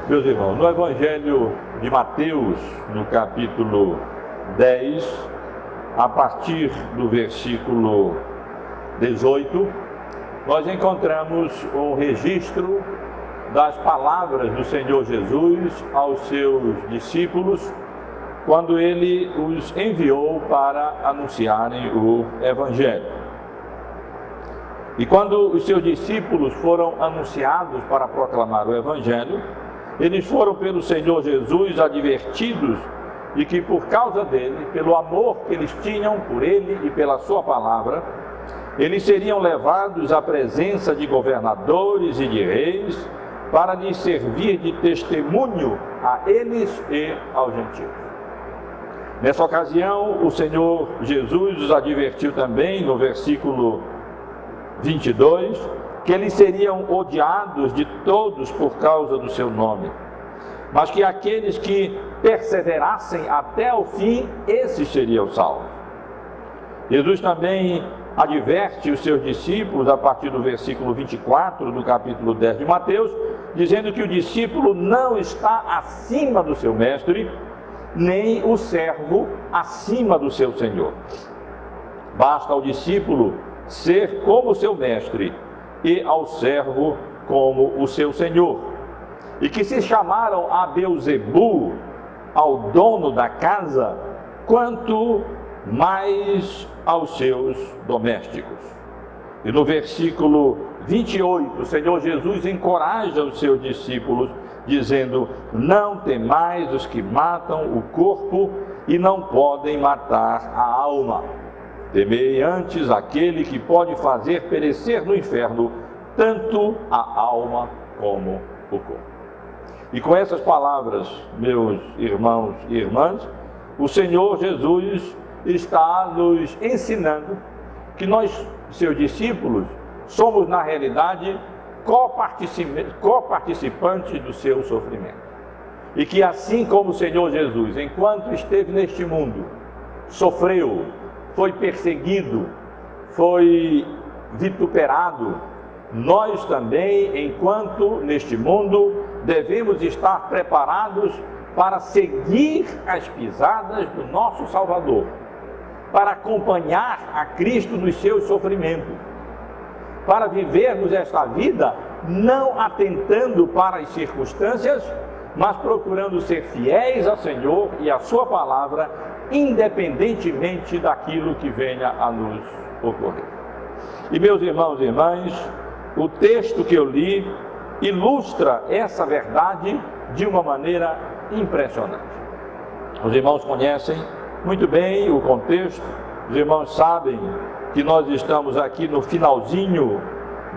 Meus irmãos, no Evangelho de Mateus, no capítulo 10, a partir do versículo 18, nós encontramos um registro das palavras do Senhor Jesus aos seus discípulos, quando ele os enviou para anunciarem o Evangelho. E quando os seus discípulos foram anunciados para proclamar o Evangelho, eles foram pelo Senhor Jesus advertidos de que por causa dele, pelo amor que eles tinham por ele e pela sua palavra, eles seriam levados à presença de governadores e de reis para lhes servir de testemunho a eles e aos gentios. Nessa ocasião, o Senhor Jesus os advertiu também, no versículo 22, que eles seriam odiados de todos por causa do seu nome, mas que aqueles que perseverassem até o fim, esses seriam salvos. Jesus também adverte os seus discípulos, a partir do versículo 24 do capítulo 10 de Mateus, dizendo que o discípulo não está acima do seu mestre, nem o servo acima do seu senhor. Basta ao discípulo ser como o seu mestre e ao servo como o seu senhor. E que se chamaram a Beelzebu, ao dono da casa, quanto mais aos seus domésticos. E no versículo 28, o Senhor Jesus encoraja os seus discípulos, dizendo: não temais os que matam o corpo e não podem matar a alma. Temei antes aquele que pode fazer perecer no inferno tanto a alma como o corpo. E com essas palavras, meus irmãos e irmãs, o Senhor Jesus está nos ensinando que nós, seus discípulos, somos na realidade coparticipantes do seu sofrimento. E que assim como o Senhor Jesus, enquanto esteve neste mundo, sofreu, foi perseguido, foi vituperado, nós também, enquanto neste mundo, devemos estar preparados para seguir as pisadas do nosso Salvador, para acompanhar a Cristo nos seus sofrimentos, para vivermos esta vida não atentando para as circunstâncias, mas procurando ser fiéis ao Senhor e à sua palavra, independentemente daquilo que venha a nos ocorrer. E meus irmãos e irmãs, o texto que eu li ilustra essa verdade de uma maneira impressionante. Os irmãos conhecem muito bem o contexto, os irmãos sabem que nós estamos aqui no finalzinho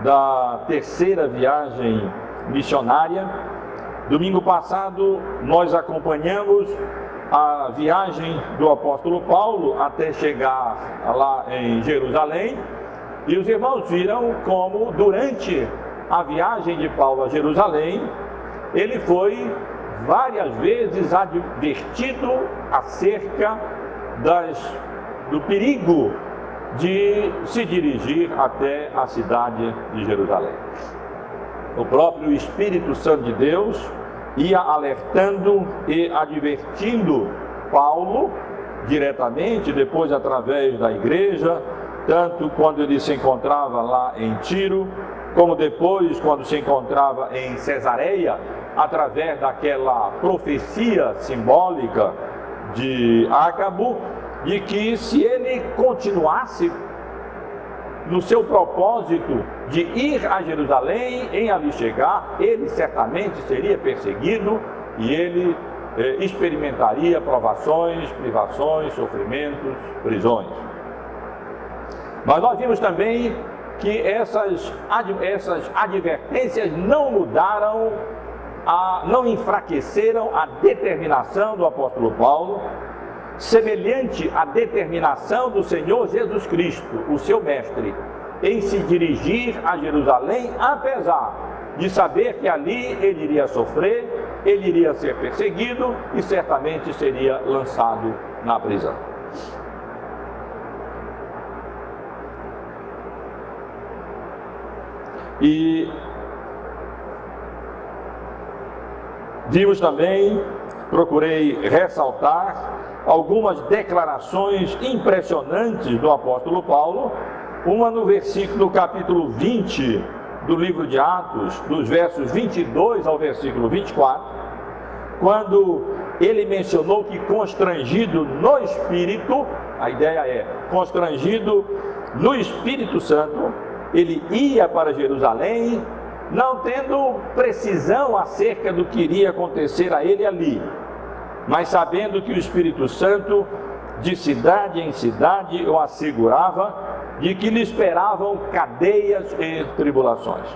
da terceira viagem missionária. Domingo passado nós acompanhamos a viagem do apóstolo Paulo até chegar lá em Jerusalém, e os irmãos viram como durante a viagem de Paulo a Jerusalém, ele foi várias vezes advertido acerca do perigo de se dirigir até a cidade de Jerusalém. O próprio Espírito Santo de Deus ia alertando e advertindo Paulo diretamente, depois através da igreja, tanto quando ele se encontrava lá em Tiro, como depois quando se encontrava em Cesareia, através daquela profecia simbólica de Ágabo, de que se ele continuasse no seu propósito de ir a Jerusalém, em ali chegar, ele certamente seria perseguido e ele experimentaria provações, privações, sofrimentos, prisões. Mas nós vimos também que essas advertências não mudaram, não enfraqueceram a determinação do apóstolo Paulo, semelhante à determinação do Senhor Jesus Cristo, o seu mestre, em se dirigir a Jerusalém, apesar de saber que ali ele iria sofrer, ele iria ser perseguido e certamente seria lançado na prisão. E Vimos também, procurei ressaltar algumas declarações impressionantes do apóstolo Paulo, uma no capítulo 20 do livro de Atos, dos versos 22 ao versículo 24, quando ele mencionou que constrangido no Espírito, a ideia é, constrangido no Espírito Santo, ele ia para Jerusalém, não tendo precisão acerca do que iria acontecer a ele ali, mas sabendo que o Espírito Santo, de cidade em cidade, o assegurava de que lhe esperavam cadeias e tribulações.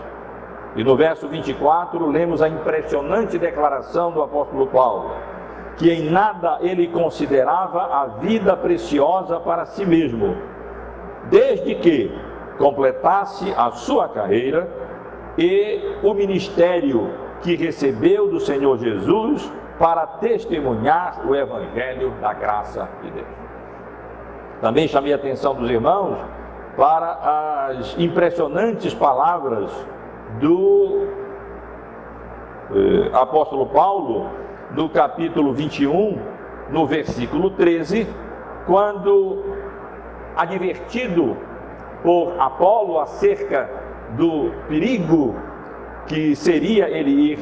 E no verso 24, lemos a impressionante declaração do apóstolo Paulo, que em nada ele considerava a vida preciosa para si mesmo, desde que completasse a sua carreira e o ministério que recebeu do Senhor Jesus para testemunhar o Evangelho da graça de Deus. Também chamei a atenção dos irmãos para as impressionantes palavras do apóstolo Paulo, no capítulo 21, no versículo 13, quando, advertido por Apolo acerca do perigo que seria ele ir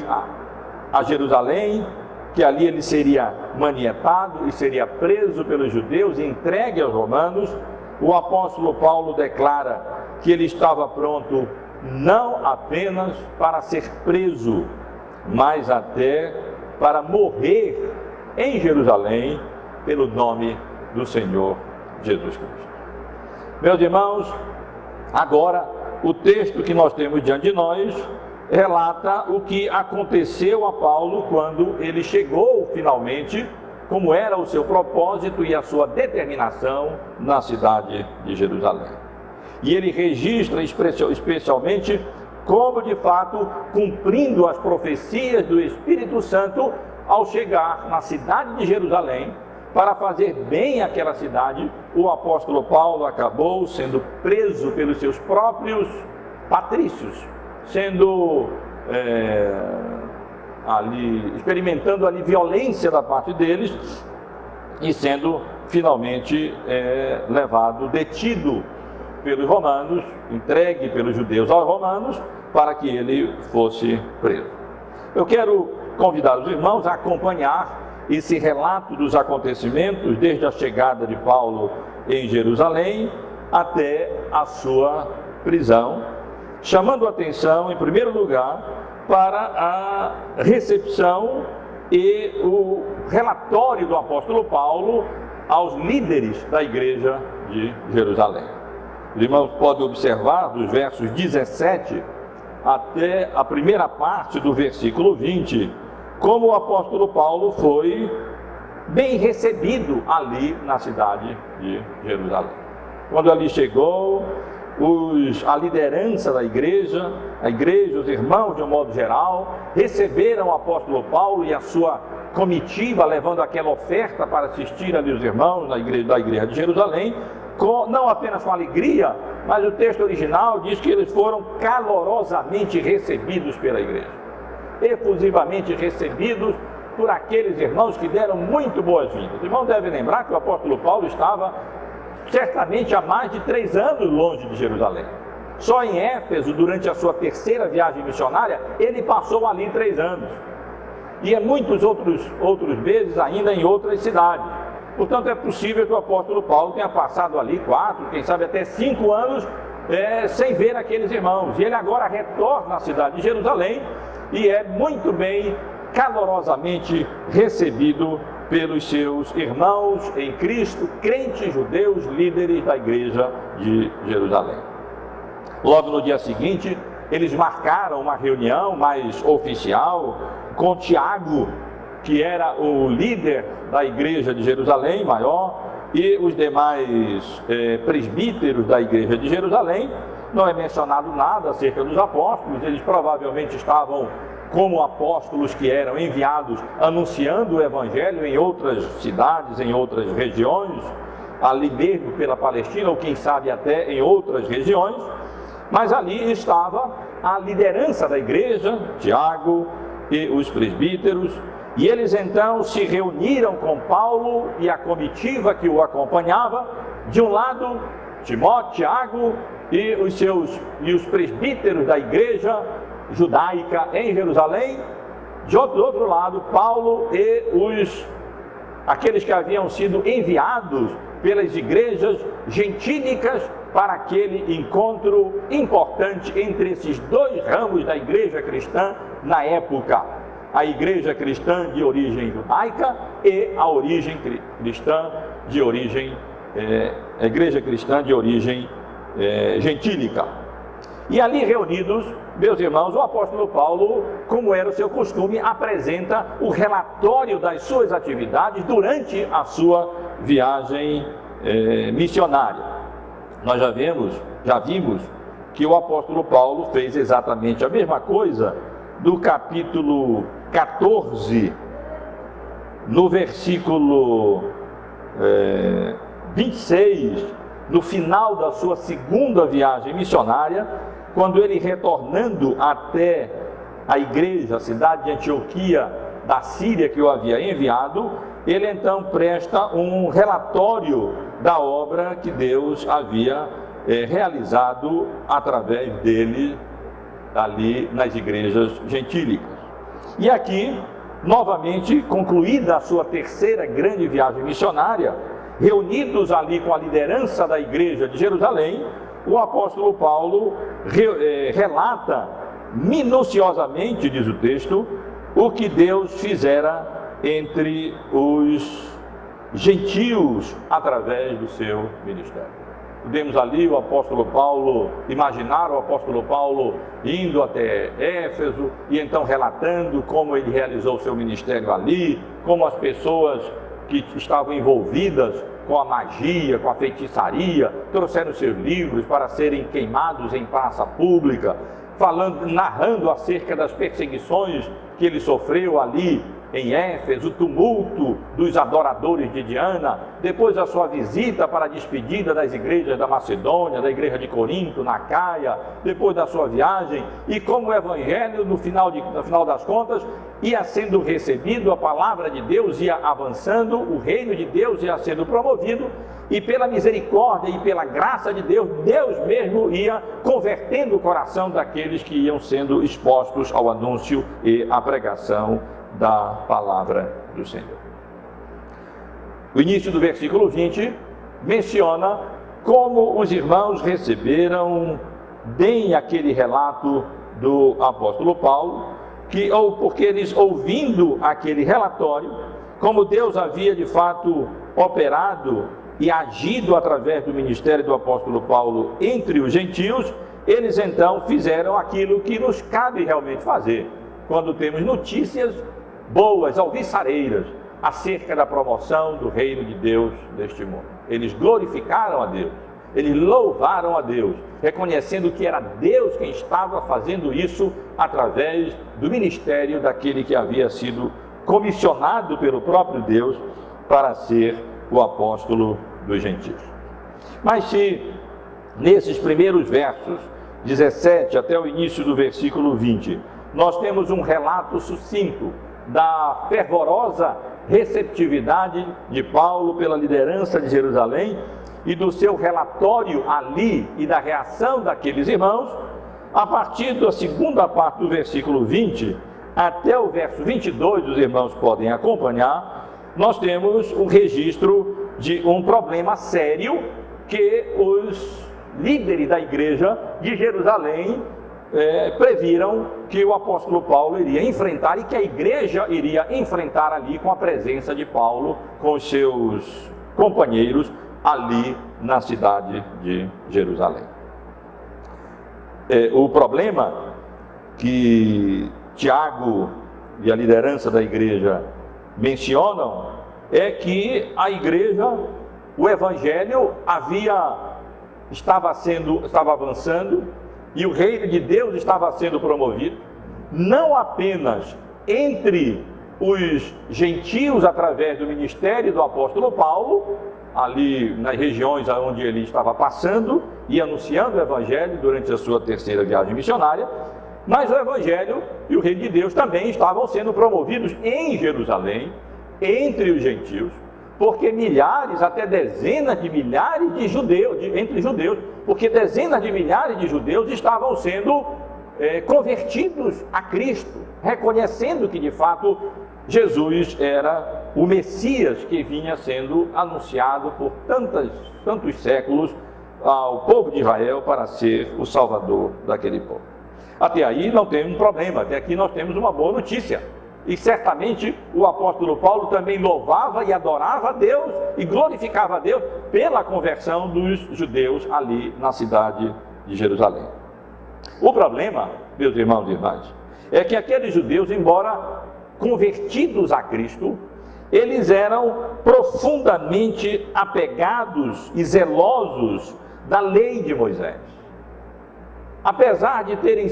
a Jerusalém, que ali ele seria manietado e seria preso pelos judeus e entregue aos romanos, o apóstolo Paulo declara que ele estava pronto não apenas para ser preso, mas até para morrer em Jerusalém pelo nome do Senhor Jesus Cristo. Meus irmãos, agora o texto que nós temos diante de nós relata o que aconteceu a Paulo quando ele chegou finalmente, como era o seu propósito e a sua determinação na cidade de Jerusalém. E ele registra especialmente como de fato, cumprindo as profecias do Espírito Santo, ao chegar na cidade de Jerusalém, para fazer bem àquela cidade, o apóstolo Paulo acabou sendo preso pelos seus próprios patrícios, sendo experimentando ali violência da parte deles e sendo finalmente levado, detido pelos romanos, entregue pelos judeus aos romanos, para que ele fosse preso. Eu quero convidar os irmãos a acompanhar esse relato dos acontecimentos, desde a chegada de Paulo em Jerusalém até a sua prisão, chamando a atenção, em primeiro lugar, para a recepção e o relatório do apóstolo Paulo aos líderes da igreja de Jerusalém. Os irmãos podem observar dos versos 17 até a primeira parte do versículo 20, como o apóstolo Paulo foi bem recebido ali na cidade de Jerusalém. Quando ali chegou, a liderança da igreja, os irmãos de um modo geral, receberam o apóstolo Paulo e a sua comitiva, levando aquela oferta para assistir ali os irmãos da igreja de Jerusalém, não apenas com alegria, mas o texto original diz que eles foram calorosamente recebidos pela igreja, efusivamente recebidos por aqueles irmãos que deram muito boas-vindas. Os irmãos devem lembrar que o apóstolo Paulo estava certamente há mais de 3 anos longe de Jerusalém. Só em Éfeso, durante a sua terceira viagem missionária, ele passou ali 3 anos. E muitos outros vezes ainda em outras cidades. Portanto, é possível que o apóstolo Paulo tenha passado ali 4, quem sabe até 5 anos sem ver aqueles irmãos. E ele agora retorna à cidade de Jerusalém e é muito bem, calorosamente recebido pelos seus irmãos em Cristo, crentes judeus, líderes da igreja de Jerusalém. Logo no dia seguinte, eles marcaram uma reunião mais oficial com Tiago, que era o líder da igreja de Jerusalém, maior, e os demais presbíteros da igreja de Jerusalém. Não é mencionado nada acerca dos apóstolos, eles provavelmente estavam como apóstolos que eram enviados anunciando o evangelho em outras cidades, em outras regiões, ali mesmo pela Palestina, ou quem sabe até em outras regiões, mas ali estava a liderança da igreja, Tiago e os presbíteros, e eles então se reuniram com Paulo e a comitiva que o acompanhava. De um lado, Timóteo, Tiago e os presbíteros da igreja judaica em Jerusalém. De outro lado, Paulo e aqueles que haviam sido enviados pelas igrejas gentílicas para aquele encontro importante entre esses dois ramos da igreja cristã na época: a igreja cristã de origem judaica e a igreja cristã de origem gentílica. E ali reunidos, meus irmãos, o apóstolo Paulo, como era o seu costume, apresenta o relatório das suas atividades durante a sua viagem missionária. Nós já vimos que o apóstolo Paulo fez exatamente a mesma coisa do capítulo 14, no versículo 26, no final da sua segunda viagem missionária, quando ele, retornando até a igreja, a cidade de Antioquia da Síria, que o havia enviado, ele então presta um relatório da obra que Deus havia realizado através dele ali nas igrejas gentílicas. E aqui, novamente, concluída a sua terceira grande viagem missionária, reunidos ali com a liderança da igreja de Jerusalém, o apóstolo Paulo relata minuciosamente, diz o texto, o que Deus fizera entre os gentios através do seu ministério. Podemos ali imaginar o apóstolo Paulo indo até Éfeso e então relatando como ele realizou o seu ministério ali, como as pessoas que estavam envolvidas com a magia, com a feitiçaria, trouxeram seus livros para serem queimados em praça pública, narrando acerca das perseguições que ele sofreu ali em Éfeso, o tumulto dos adoradores de Diana, depois a sua visita para a despedida das igrejas da Macedônia, da igreja de Corinto, na Caia, depois da sua viagem, e como o evangelho, no final das contas, ia sendo recebido, a palavra de Deus ia avançando, o reino de Deus ia sendo promovido, e pela misericórdia e pela graça de Deus, Deus mesmo ia convertendo o coração daqueles que iam sendo expostos ao anúncio e à pregação da palavra do Senhor. O início do versículo 20 menciona como os irmãos receberam bem aquele relato do apóstolo Paulo, porque eles, ouvindo aquele relatório, como Deus havia de fato operado e agido através do ministério do apóstolo Paulo entre os gentios, eles então fizeram aquilo que nos cabe realmente fazer quando temos notícias boas, alvissareiras, acerca da promoção do reino de Deus neste mundo. Eles glorificaram a Deus, eles louvaram a Deus, reconhecendo que era Deus quem estava fazendo isso através do ministério daquele que havia sido comissionado pelo próprio Deus para ser o apóstolo dos gentios. Mas se nesses primeiros versos, 17 até o início do versículo 20, nós temos um relato sucinto da fervorosa receptividade de Paulo pela liderança de Jerusalém e do seu relatório ali e da reação daqueles irmãos, a partir da segunda parte do versículo 20 até o verso 22, os irmãos podem acompanhar, nós temos um registro de um problema sério que os líderes da igreja de Jerusalém previram que o apóstolo Paulo iria enfrentar e que a igreja iria enfrentar ali com a presença de Paulo, com os seus companheiros ali na cidade de Jerusalém. O problema que Tiago e a liderança da igreja mencionam é que a igreja, o evangelho estava avançando, e o reino de Deus estava sendo promovido, não apenas entre os gentios através do ministério do apóstolo Paulo, ali nas regiões onde ele estava passando e anunciando o evangelho durante a sua terceira viagem missionária, Mas o Evangelho e o Reino de Deus também estavam sendo promovidos em Jerusalém, entre os gentios, porque milhares, até dezenas de milhares de judeus, entre judeus, porque dezenas de milhares de judeus estavam sendo convertidos a Cristo, reconhecendo que de fato Jesus era o Messias que vinha sendo anunciado por tantos séculos ao povo de Israel para ser o Salvador daquele povo. Até aí não tem um problema, até aqui nós temos uma boa notícia. E certamente o apóstolo Paulo também louvava e adorava a Deus e glorificava a Deus pela conversão dos judeus ali na cidade de Jerusalém. O problema, meus irmãos e irmãs, é que aqueles judeus, embora convertidos a Cristo, eles eram profundamente apegados e zelosos da lei de Moisés. Apesar de terem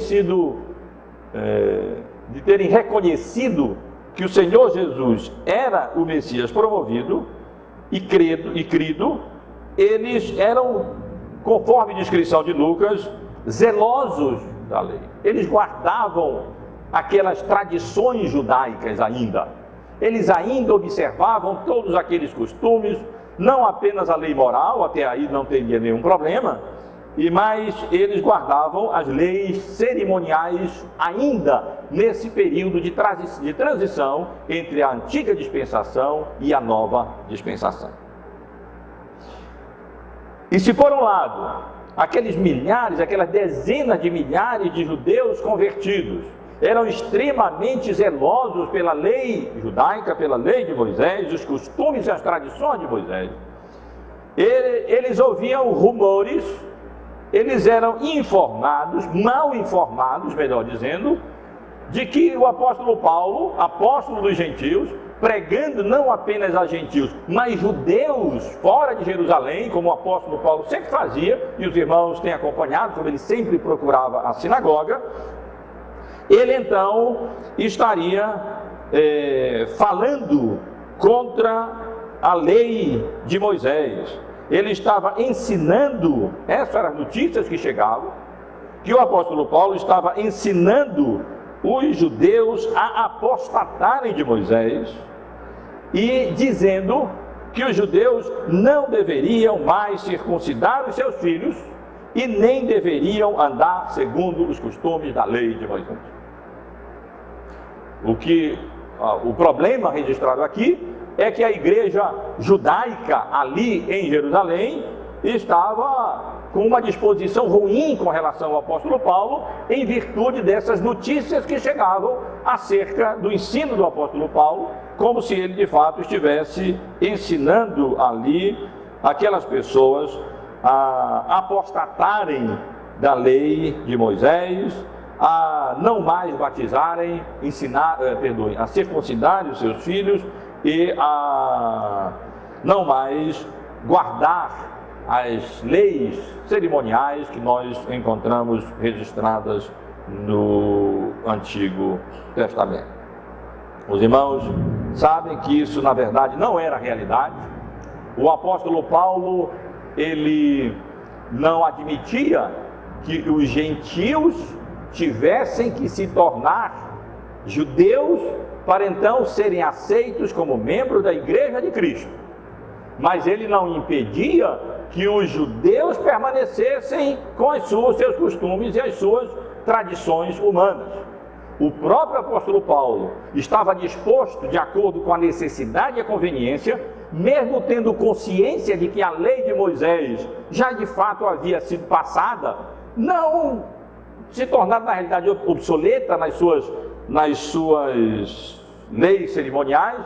reconhecido que o Senhor Jesus era o Messias promovido e crido, eles eram, conforme a descrição de Lucas, zelosos da lei. Eles guardavam aquelas tradições judaicas ainda. Eles ainda observavam todos aqueles costumes, não apenas a lei moral, até aí não teria nenhum problema, mas eles guardavam as leis cerimoniais ainda nesse período de transição entre a antiga dispensação e a nova dispensação. E se por um lado, aqueles milhares, aquelas dezenas de milhares de judeus convertidos eram extremamente zelosos pela lei judaica, pela lei de Moisés, os costumes e as tradições de Moisés, eles ouviam rumores. Eles eram informados, mal informados, melhor dizendo, de que o apóstolo Paulo, apóstolo dos gentios, pregando não apenas a gentios, mas judeus fora de Jerusalém, como o apóstolo Paulo sempre fazia, e os irmãos têm acompanhado, como ele sempre procurava a sinagoga, ele então estaria falando contra a lei de Moisés. Ele estava ensinando, essas eram as notícias que chegavam, que o apóstolo Paulo estava ensinando os judeus a apostatarem de Moisés e dizendo que os judeus não deveriam mais circuncidar os seus filhos e nem deveriam andar segundo os costumes da lei de Moisés. O problema registrado aqui é que a igreja judaica ali em Jerusalém estava com uma disposição ruim com relação ao apóstolo Paulo, em virtude dessas notícias que chegavam acerca do ensino do apóstolo Paulo, como se ele de fato estivesse ensinando ali aquelas pessoas a apostatarem da lei de Moisés, a não mais batizarem, a circuncidarem os seus filhos e a não mais guardar as leis cerimoniais que nós encontramos registradas no Antigo Testamento. Os irmãos sabem que isso na verdade não era a realidade. O apóstolo Paulo, ele não admitia que os gentios tivessem que se tornar judeus para então serem aceitos como membros da Igreja de Cristo. Mas ele não impedia que os judeus permanecessem com seus costumes e as suas tradições humanas. O próprio apóstolo Paulo estava disposto, de acordo com a necessidade e a conveniência, mesmo tendo consciência de que a lei de Moisés já de fato havia sido passada, não se tornar na realidade obsoleta nas suas leis cerimoniais,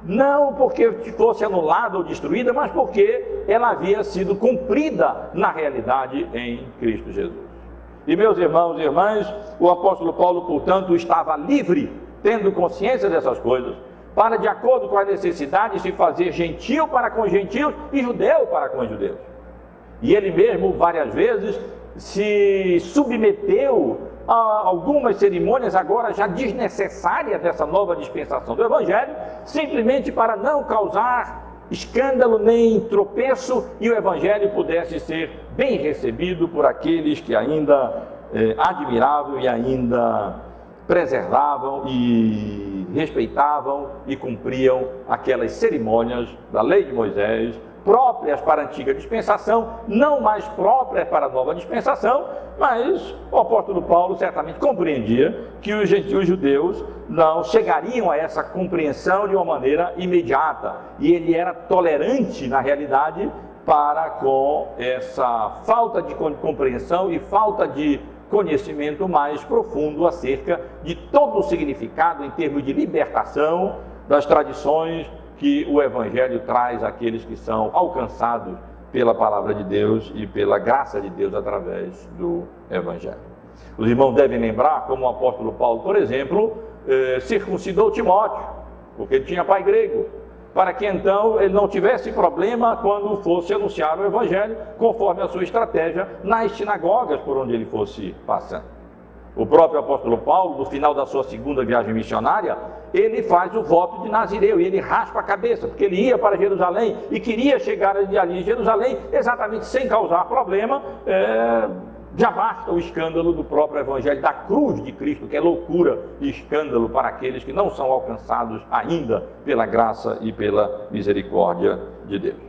não porque fosse anulada ou destruída, mas porque ela havia sido cumprida na realidade em Cristo Jesus. E meus irmãos e irmãs, o apóstolo Paulo, portanto, estava livre, tendo consciência dessas coisas, para, de acordo com a necessidade, se fazer gentil para com os gentios e judeu para com os judeus. E ele mesmo, várias vezes, se submeteu a algumas cerimônias agora já desnecessárias dessa nova dispensação do Evangelho, simplesmente para não causar escândalo nem tropeço e o Evangelho pudesse ser bem recebido por aqueles que ainda admirável e ainda preservavam e respeitavam e cumpriam aquelas cerimônias da lei de Moisés, próprias para a antiga dispensação, não mais próprias para a nova dispensação, mas o apóstolo Paulo certamente compreendia que os gentios judeus não chegariam a essa compreensão de uma maneira imediata, e ele era tolerante, na realidade, para com essa falta de compreensão e falta de conhecimento mais profundo acerca de todo o significado em termos de libertação das tradições que o Evangelho traz àqueles que são alcançados pela palavra de Deus e pela graça de Deus através do Evangelho. Os irmãos devem lembrar como o apóstolo Paulo, por exemplo, circuncidou Timóteo, porque ele tinha pai grego, para que então ele não tivesse problema quando fosse anunciar o Evangelho, conforme a sua estratégia, nas sinagogas por onde ele fosse passando. O próprio apóstolo Paulo, no final da sua segunda viagem missionária, ele faz o voto de Nazireu, e ele raspa a cabeça, porque ele ia para Jerusalém e queria chegar ali em Jerusalém, exatamente sem causar problema. Já basta o escândalo do próprio Evangelho da cruz de Cristo, que é loucura e escândalo para aqueles que não são alcançados ainda pela graça e pela misericórdia de Deus.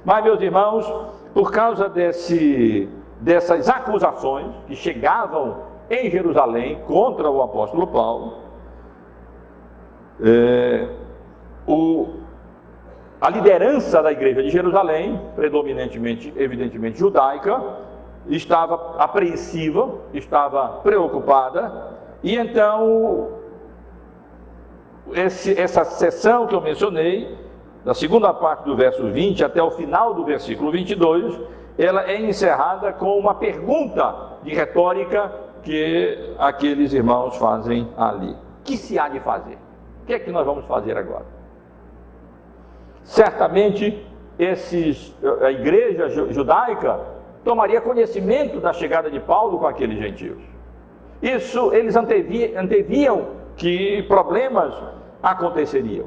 Mas, meus irmãos, por causa dessas acusações que chegavam em Jerusalém contra o apóstolo Paulo, a liderança da igreja de Jerusalém, predominantemente, evidentemente judaica, estava apreensiva, estava preocupada, e então essa seção que eu mencionei, da segunda parte do verso 20 até o final do versículo 22, ela é encerrada com uma pergunta de retórica que aqueles irmãos fazem ali. O que se há de fazer? O que é que nós vamos fazer agora? Certamente a igreja judaica tomaria conhecimento da chegada de Paulo com aqueles gentios. Isso, eles anteviam que problemas aconteceriam.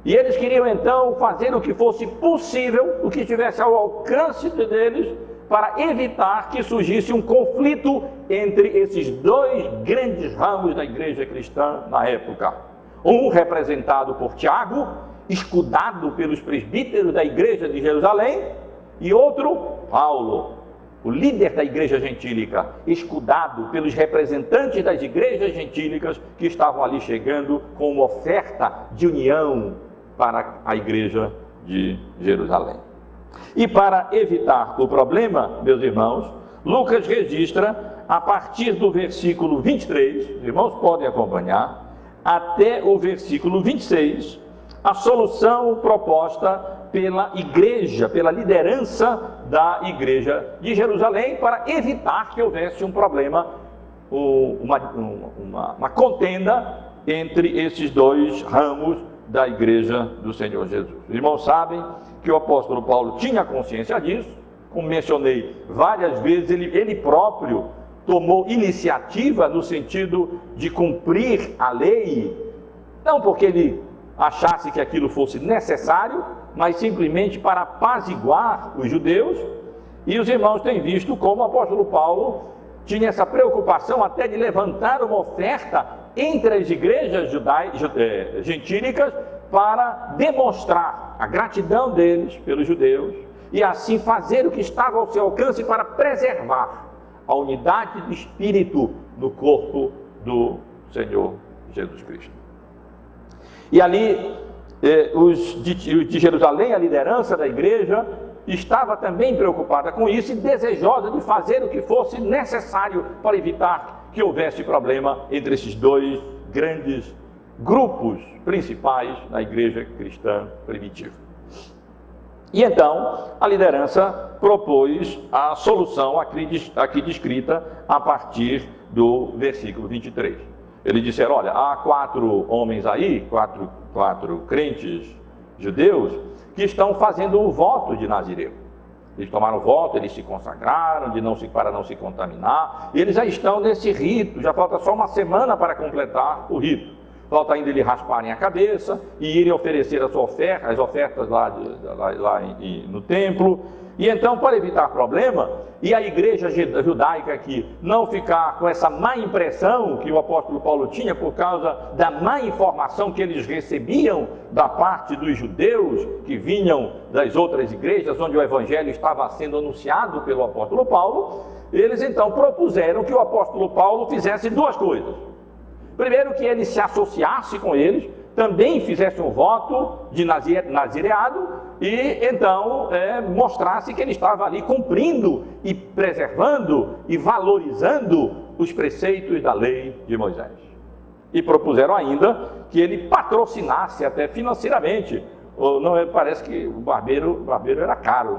E eles queriam então fazer o que fosse possível, o que estivesse ao alcance deles, para evitar que surgisse um conflito entre esses dois grandes ramos da igreja cristã na época. Um representado por Tiago, escudado pelos presbíteros da igreja de Jerusalém, e outro, Paulo, o líder da igreja gentílica, escudado pelos representantes das igrejas gentílicas que estavam ali chegando com uma oferta de união para a igreja de Jerusalém. E para evitar o problema, meus irmãos, Lucas registra, a partir do versículo 23, os irmãos podem acompanhar, até o versículo 26, a solução proposta pela igreja, pela liderança da igreja de Jerusalém, para evitar que houvesse um problema, uma contenda entre esses dois ramos da igreja do Senhor Jesus. Os irmãos sabem que o apóstolo Paulo tinha consciência disso, como mencionei várias vezes, ele próprio tomou iniciativa no sentido de cumprir a lei, não porque ele achasse que aquilo fosse necessário, mas simplesmente para apaziguar os judeus. E os irmãos têm visto como o apóstolo Paulo tinha essa preocupação até de levantar uma oferta entre as igrejas gentílicas para demonstrar a gratidão deles pelos judeus e assim fazer o que estava ao seu alcance para preservar a unidade de espírito no corpo do Senhor Jesus Cristo. E ali, os de Jerusalém, a liderança da igreja, estava também preocupada com isso e desejosa de fazer o que fosse necessário para evitar que houvesse problema entre esses dois grandes grupos principais na igreja cristã primitiva. E então, a liderança propôs a solução aqui descrita a partir do versículo 23. Eles disseram, olha, há 4 homens aí, quatro crentes judeus, que estão fazendo o voto de Nazireu. Eles tomaram o voto, eles se consagraram para não se contaminar, e eles já estão nesse rito, já falta só uma semana para completar o rito. falta ainda lhe rasparem a cabeça e irem oferecer a sua oferta, as ofertas lá no templo. E então, para evitar problema, e a igreja judaica aqui não ficar com essa má impressão que o apóstolo Paulo tinha por causa da má informação que eles recebiam da parte dos judeus que vinham das outras igrejas onde o evangelho estava sendo anunciado pelo apóstolo Paulo, eles então propuseram que o apóstolo Paulo fizesse duas coisas. Primeiro, que ele se associasse com eles, também fizesse um voto de nazireado e então mostrasse que ele estava ali cumprindo e preservando e valorizando os preceitos da lei de Moisés. E propuseram ainda que ele patrocinasse até financeiramente. Parece que o barbeiro era caro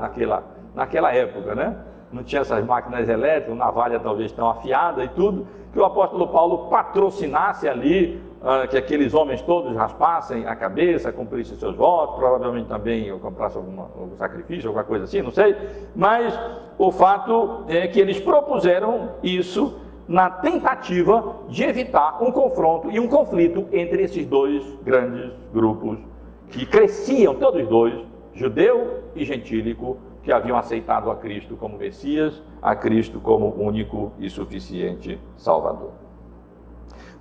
naquela época, né? Não tinha essas máquinas elétricas, navalha talvez tão afiada e tudo, que o apóstolo Paulo patrocinasse ali, que aqueles homens todos raspassem a cabeça, cumprissem seus votos, provavelmente também comprassem algum sacrifício, alguma coisa assim, não sei, mas o fato é que eles propuseram isso na tentativa de evitar um confronto e um conflito entre esses dois grandes grupos que cresciam, todos dois, judeu e gentílico, que haviam aceitado a Cristo como Messias, a Cristo como único e suficiente Salvador.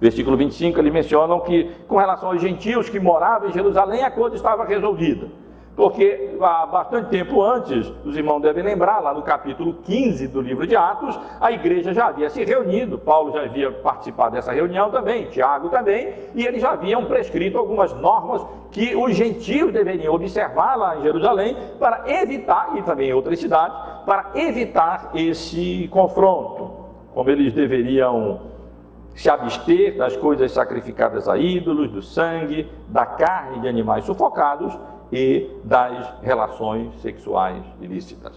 Versículo 25, eles mencionam que, com relação aos gentios que moravam em Jerusalém, a coisa estava resolvida. Porque há bastante tempo antes, os irmãos devem lembrar, lá no capítulo 15 do livro de Atos, a igreja já havia se reunido, Paulo já havia participado dessa reunião também, Tiago também, e eles já haviam prescrito algumas normas que os gentios deveriam observar lá em Jerusalém para evitar, e também em outras cidades, para evitar esse confronto, como eles deveriam se abster das coisas sacrificadas a ídolos, do sangue, da carne de animais sufocados e das relações sexuais ilícitas.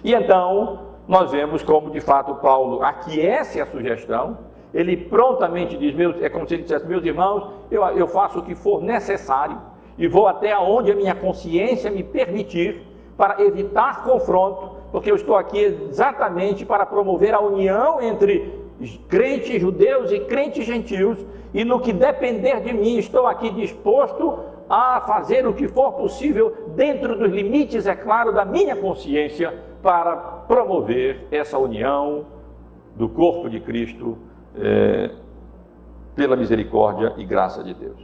E então, nós vemos como de fato Paulo aquece a sugestão, ele prontamente diz, é como se ele dissesse, meus irmãos, eu faço o que for necessário e vou até onde a minha consciência me permitir para evitar confronto, porque eu estou aqui exatamente para promover a união entre crentes judeus e crentes gentios, e no que depender de mim, estou aqui disposto a fazer o que for possível, dentro dos limites, é claro, da minha consciência, para promover essa união do corpo de Cristo pela misericórdia e graça de Deus.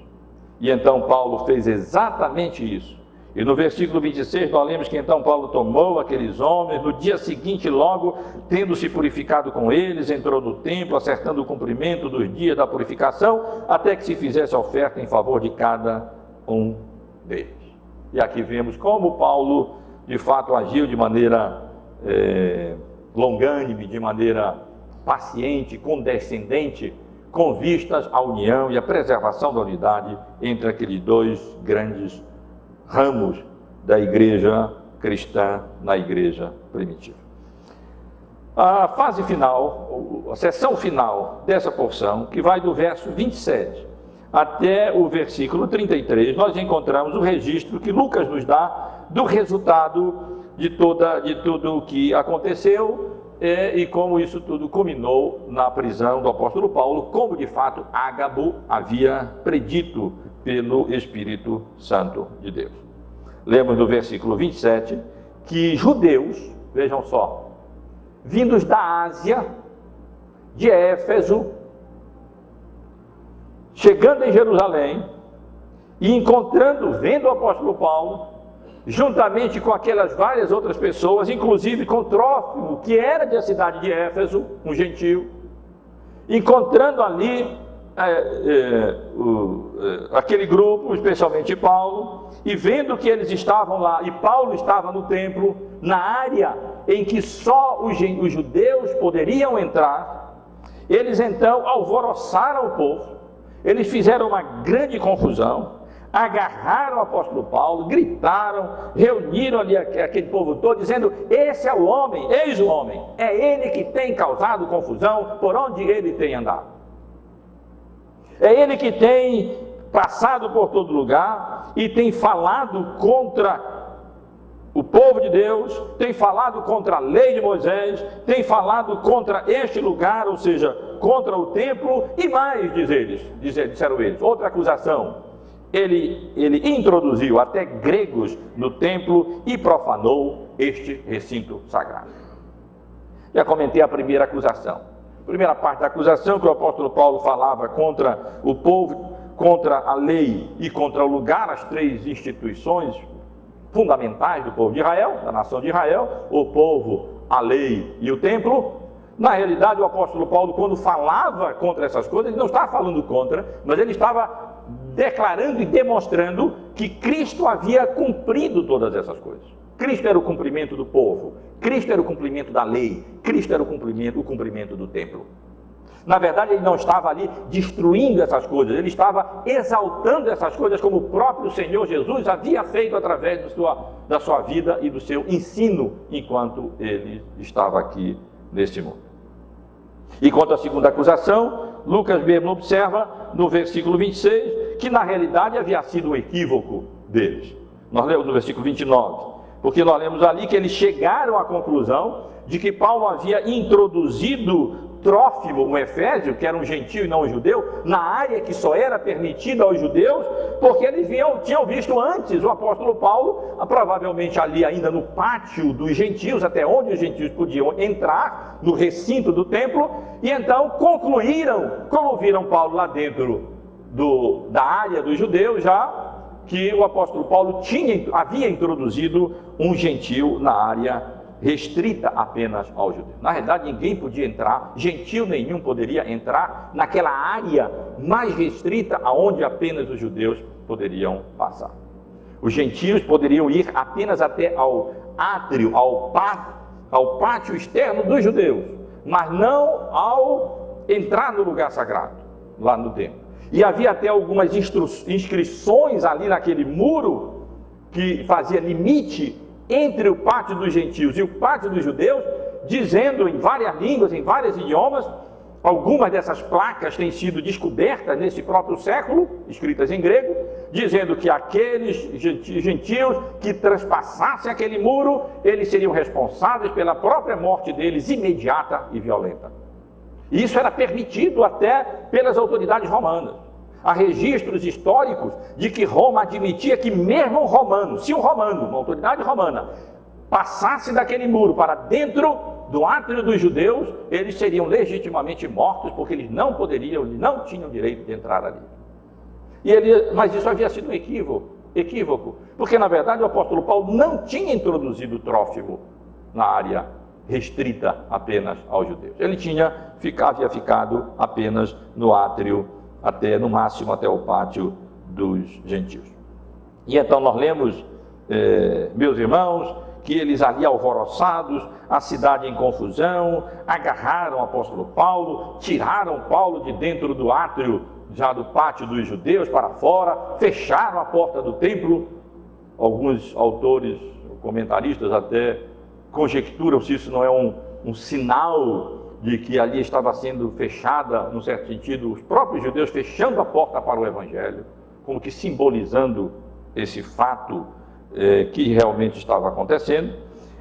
E então Paulo fez exatamente isso. E no versículo 26 nós lemos que então Paulo tomou aqueles homens, no dia seguinte logo, tendo se purificado com eles, entrou no templo, acertando o cumprimento dos dias da purificação, até que se fizesse a oferta em favor de cada um deles. E aqui vemos como Paulo de fato agiu de maneira longânime, de maneira paciente, condescendente, com vistas à união e à preservação da unidade entre aqueles dois grandes ramos da igreja cristã na igreja primitiva. A fase final, a seção final dessa porção, que vai do verso 27 até o versículo 33, nós encontramos o registro que Lucas nos dá do resultado de tudo o que aconteceu e como isso tudo culminou na prisão do apóstolo Paulo, como de fato Ágabo havia predito pelo Espírito Santo de Deus. Lemos no versículo 27 que judeus, vejam só, vindos da Ásia, de Éfeso, chegando em Jerusalém e vendo o apóstolo Paulo, juntamente com aquelas várias outras pessoas, inclusive com Trófimo, que era da cidade de Éfeso, um gentio, encontrando ali aquele grupo, especialmente Paulo, e vendo que eles estavam lá, e Paulo estava no templo, na área em que só os judeus poderiam entrar, eles então alvoroçaram o povo, eles fizeram uma grande confusão, agarraram o apóstolo Paulo, gritaram, reuniram ali aquele povo todo, dizendo, esse é o homem, eis o homem, é ele que tem causado confusão por onde ele tem andado. É ele que tem passado por todo lugar e tem falado contra o povo de Deus, tem falado contra a lei de Moisés, tem falado contra este lugar, ou seja, contra o templo, e mais, disseram eles, outra acusação, ele introduziu até gregos no templo e profanou este recinto sagrado. Já comentei a primeira acusação. A primeira parte da acusação, que o apóstolo Paulo falava contra o povo, contra a lei e contra o lugar, as três instituições fundamentais do povo de Israel, da nação de Israel, o povo, a lei e o templo. Na realidade, o apóstolo Paulo, quando falava contra essas coisas, ele não estava falando contra, mas ele estava declarando e demonstrando que Cristo havia cumprido todas essas coisas. Cristo era o cumprimento do povo, Cristo era o cumprimento da lei, Cristo era o cumprimento do templo. Na verdade, ele não estava ali destruindo essas coisas, ele estava exaltando essas coisas como o próprio Senhor Jesus havia feito através da sua vida e do seu ensino enquanto ele estava aqui neste mundo. E quanto à segunda acusação, Lucas mesmo observa no versículo 26 que na realidade havia sido um equívoco deles. Nós lemos no versículo 29, porque nós lemos ali que eles chegaram à conclusão de que Paulo havia introduzido Trófimo, um efésio, que era um gentio e não um judeu, na área que só era permitida aos judeus, porque eles tinham visto antes o apóstolo Paulo, provavelmente ali ainda no pátio dos gentios, até onde os gentios podiam entrar, no recinto do templo, e então concluíram, como viram Paulo lá dentro da área dos judeus, já que o apóstolo Paulo havia introduzido um gentio na área restrita apenas aos judeus. Na realidade, ninguém podia entrar, gentil nenhum poderia entrar naquela área mais restrita aonde apenas os judeus poderiam passar. Os gentios poderiam ir apenas até ao átrio, ao pátio externo dos judeus, mas não ao entrar no lugar sagrado, lá no templo. E havia até algumas inscrições ali naquele muro que fazia limite entre o pátio dos gentios e o pátio dos judeus, dizendo em várias línguas, em vários idiomas, algumas dessas placas têm sido descobertas nesse próprio século, escritas em grego, dizendo que aqueles gentios que transpassassem aquele muro, eles seriam responsáveis pela própria morte deles, imediata e violenta. E isso era permitido até pelas autoridades romanas. Há registros históricos de que Roma admitia que mesmo um romano, se um romano, uma autoridade romana, passasse daquele muro para dentro do átrio dos judeus, eles seriam legitimamente mortos, porque eles não tinham direito de entrar ali. Mas isso havia sido um equívoco, porque na verdade o apóstolo Paulo não tinha introduzido Trófimo na área restrita apenas aos judeus. Ele havia ficado apenas no átrio, no máximo até o pátio dos gentios. E então nós lemos, meus irmãos, que eles ali alvoroçados, a cidade em confusão, agarraram o apóstolo Paulo, tiraram Paulo de dentro do átrio, já do pátio dos judeus para fora, fecharam a porta do templo. Alguns autores, comentaristas até conjecturam se isso não é um sinal de que ali estava sendo fechada, num certo sentido, os próprios judeus fechando a porta para o evangelho, como que simbolizando esse fato que realmente estava acontecendo.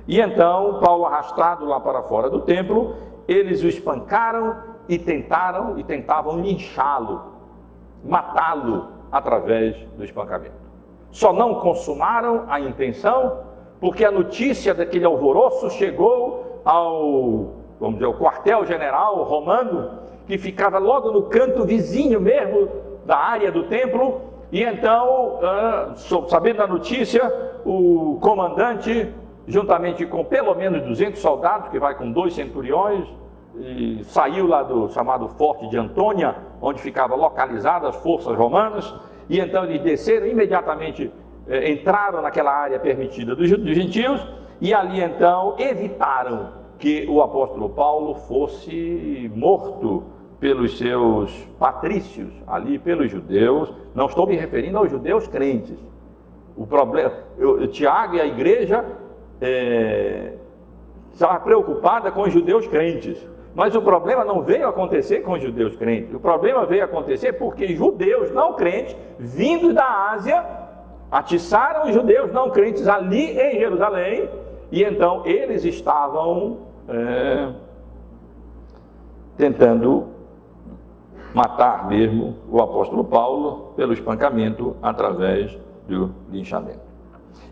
E então, Paulo, arrastado lá para fora do templo, eles o espancaram e tentavam linchá-lo, matá-lo através do espancamento. Só não consumaram a intenção, porque a notícia daquele alvoroço chegou ao quartel-general romano, que ficava logo no canto vizinho mesmo da área do templo. E então, sabendo da notícia, o comandante, juntamente com pelo menos 200 soldados, que vai com 2 centuriões, e saiu lá do chamado Forte de Antônia, onde ficavam localizadas as forças romanas, e então eles desceram imediatamente, entraram naquela área permitida dos gentios, e ali então evitaram que o apóstolo Paulo fosse morto pelos seus patrícios, ali pelos judeus. Não estou me referindo aos judeus crentes. O problema, Tiago e a igreja estava preocupada com os judeus crentes, mas o problema não veio acontecer com os judeus crentes. O problema veio acontecer porque judeus não crentes, vindos da Ásia, atiçaram os judeus não crentes ali em Jerusalém, e então eles estavam tentando matar mesmo o apóstolo Paulo pelo espancamento através do linchamento.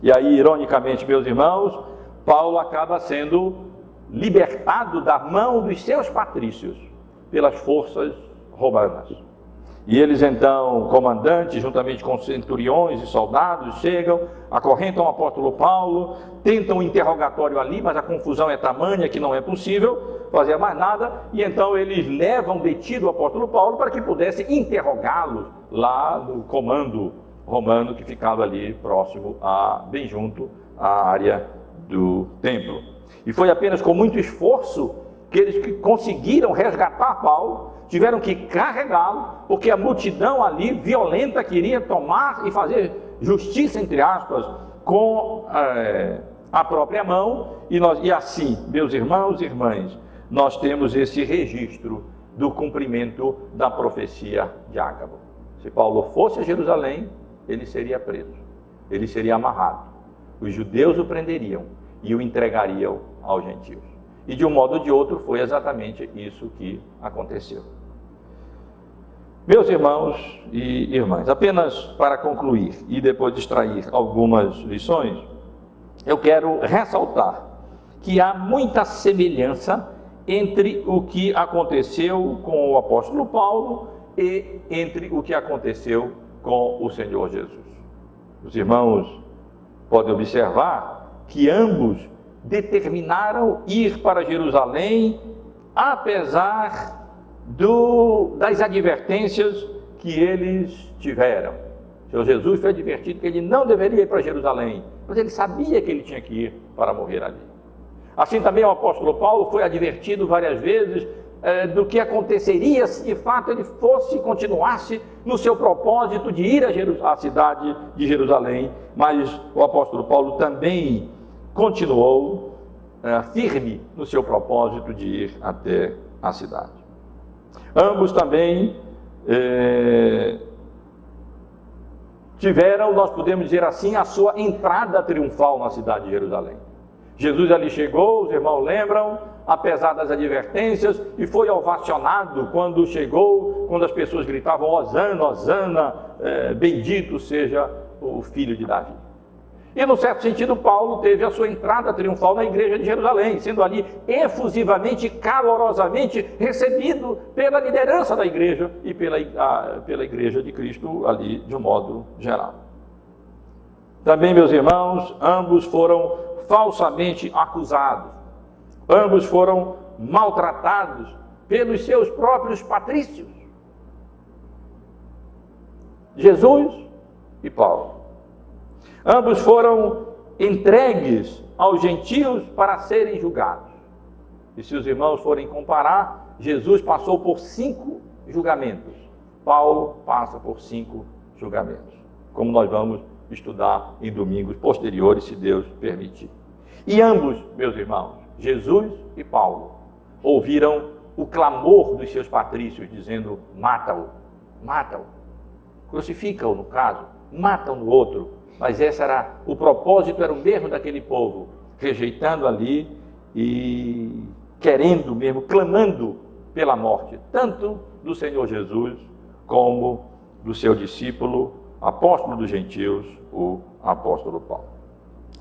E aí, ironicamente, meus irmãos, Paulo acaba sendo libertado da mão dos seus patrícios pelas forças romanas. E eles então, comandantes, juntamente com centuriões e soldados, chegam, acorrentam o apóstolo Paulo, tentam um interrogatório ali, mas a confusão é tamanha que não é possível fazer mais nada, e então eles levam detido o apóstolo Paulo para que pudesse interrogá-lo lá no comando romano que ficava ali próximo, bem junto à área do templo. E foi apenas com muito esforço que eles conseguiram resgatar Paulo, tiveram que carregá-lo, porque a multidão ali, violenta, queria tomar e fazer justiça, entre aspas, com a própria mão, e assim, meus irmãos e irmãs, nós temos esse registro do cumprimento da profecia de Ágabo. Se Paulo fosse a Jerusalém, ele seria preso, ele seria amarrado, os judeus o prenderiam e o entregariam aos gentios. E de um modo ou de outro foi exatamente isso que aconteceu. Meus irmãos e irmãs, apenas para concluir e depois extrair algumas lições, eu quero ressaltar que há muita semelhança entre o que aconteceu com o apóstolo Paulo e entre o que aconteceu com o Senhor Jesus. Os irmãos podem observar que ambos determinaram ir para Jerusalém, apesar das advertências que eles tiveram. O Senhor Jesus foi advertido que ele não deveria ir para Jerusalém, mas ele sabia que ele tinha que ir para morrer ali. Assim também o apóstolo Paulo foi advertido várias vezes do que aconteceria se de fato ele continuasse no seu propósito de ir à cidade de Jerusalém, mas o apóstolo Paulo também continuou firme no seu propósito de ir até a cidade. Ambos também tiveram, nós podemos dizer assim, a sua entrada triunfal na cidade de Jerusalém. Jesus ali chegou, os irmãos lembram, apesar das advertências, e foi ovacionado quando chegou, quando as pessoas gritavam: Hosana, Hosana, bendito seja o filho de Davi. E, no certo sentido, Paulo teve a sua entrada triunfal na igreja de Jerusalém, sendo ali efusivamente, calorosamente recebido pela liderança da igreja e pela igreja de Cristo ali de um modo geral. Também, meus irmãos, ambos foram falsamente acusados, ambos foram maltratados pelos seus próprios patrícios, Jesus e Paulo. Ambos foram entregues aos gentios para serem julgados. E se os irmãos forem comparar, Jesus passou por 5 julgamentos, Paulo passa por 5 julgamentos, como nós vamos estudar em domingos posteriores, se Deus permitir. E ambos, meus irmãos, Jesus e Paulo, ouviram o clamor dos seus patrícios, dizendo: mata-o, mata-o, crucifica-o no caso, mata-o no outro. Mas esse era o propósito, era o mesmo daquele povo, rejeitando ali e querendo mesmo, clamando pela morte, tanto do Senhor Jesus, como do seu discípulo, apóstolo dos gentios, o apóstolo Paulo.